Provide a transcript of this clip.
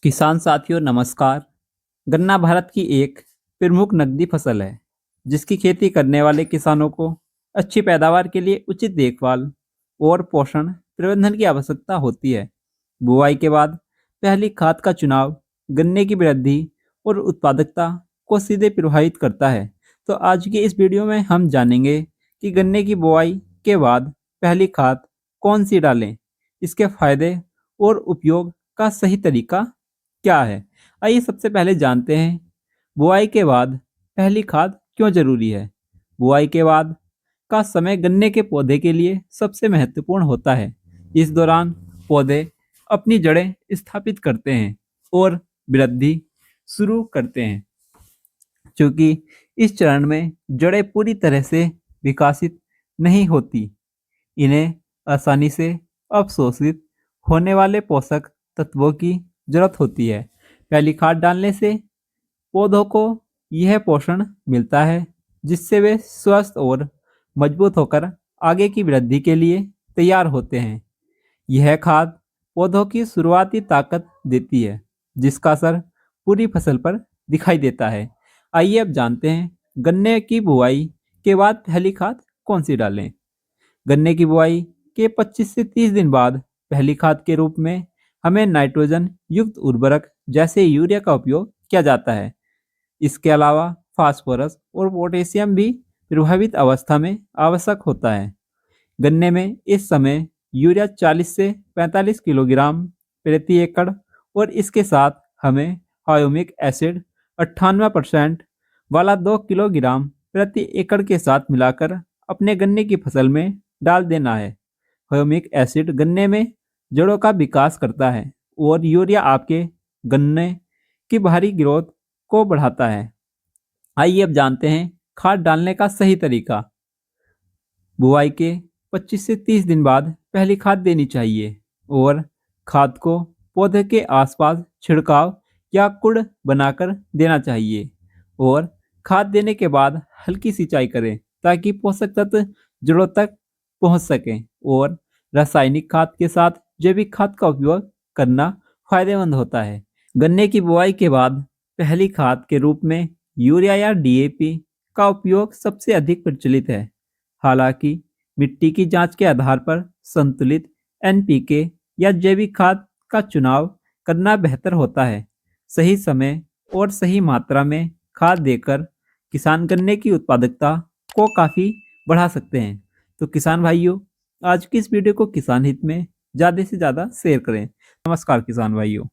किसान साथियों नमस्कार। गन्ना भारत की एक प्रमुख नकदी फसल है, जिसकी खेती करने वाले किसानों को अच्छी पैदावार के लिए उचित देखभाल और पोषण प्रबंधन की आवश्यकता होती है। बुआई के बाद पहली खाद का चुनाव गन्ने की वृद्धि और उत्पादकता को सीधे प्रभावित करता है। तो आज की इस वीडियो में हम जानेंगे कि गन्ने की बुआई के बाद पहली खाद कौन सी डालें, इसके फायदे और उपयोग का सही तरीका क्या है। आइए सबसे पहले जानते हैं बुआई के बाद पहली खाद क्यों जरूरी है। बुआई के बाद का समय गन्ने के पौधे के लिए सबसे महत्वपूर्ण होता है। इस दौरान पौधे अपनी जड़ें स्थापित करते हैं और वृद्धि शुरू करते हैं। क्योंकि इस चरण में जड़ें पूरी तरह से विकसित नहीं होती, इन्हें आसानी से अवशोषित होने वाले पोषक तत्वों की जरूरत होती है। पहली खाद डालने से पौधों को यह पोषण मिलता है, जिससे वे स्वस्थ और मजबूत होकर आगे की वृद्धि के लिए तैयार होते हैं। यह खाद पौधों की शुरुआती ताकत देती है, जिसका असर पूरी फसल पर दिखाई देता है। आइए अब जानते हैं गन्ने की बुआई के बाद पहली खाद कौन सी डालें। गन्ने की बुआई के 25 से 30 दिन बाद पहली खाद के रूप में हमें नाइट्रोजन युक्त उर्वरक जैसे यूरिया का उपयोग किया जाता है। इसके अलावा फास्फोरस और पोटेशियम भी प्रभावित अवस्था में आवश्यक होता है। गन्ने में इस समय यूरिया 40 से 45 किलोग्राम प्रति एकड़ और इसके साथ हमें ह्यूमिक एसिड 98% वाला 2 किलोग्राम प्रति एकड़ के साथ मिलाकर अपने गन्ने की फसल में डाल देना है। ह्यूमिक एसिड गन्ने में जड़ों का विकास करता है और यूरिया आपके गन्ने की भारी ग्रोथ को बढ़ाता है। आइए अब जानते हैं खाद डालने का सही तरीका। बुआई के 25 से 30 दिन बाद पहली खाद देनी चाहिए और खाद को पौधे के आसपास छिड़काव या कुड़ बनाकर देना चाहिए। और खाद देने के बाद हल्की सिंचाई करें ताकि पोषक तत्व जड़ों तक पहुंच सकें। और रासायनिक खाद के साथ जैविक खाद का उपयोग करना फायदेमंद होता है। गन्ने की बुआई के बाद पहली खाद के रूप में यूरिया या डीएपी का उपयोग सबसे अधिक प्रचलित है। हालांकि मिट्टी की जांच के आधार पर संतुलित एनपीके या जैविक खाद का चुनाव करना बेहतर होता है। सही समय और सही मात्रा में खाद देकर किसान गन्ने की उत्पादकता को काफ़ी बढ़ा सकते हैं। तो किसान भाइयों, आज की इस वीडियो को किसान हित में ज़्यादा से ज़्यादा शेयर करें। नमस्कार किसान भाइयों।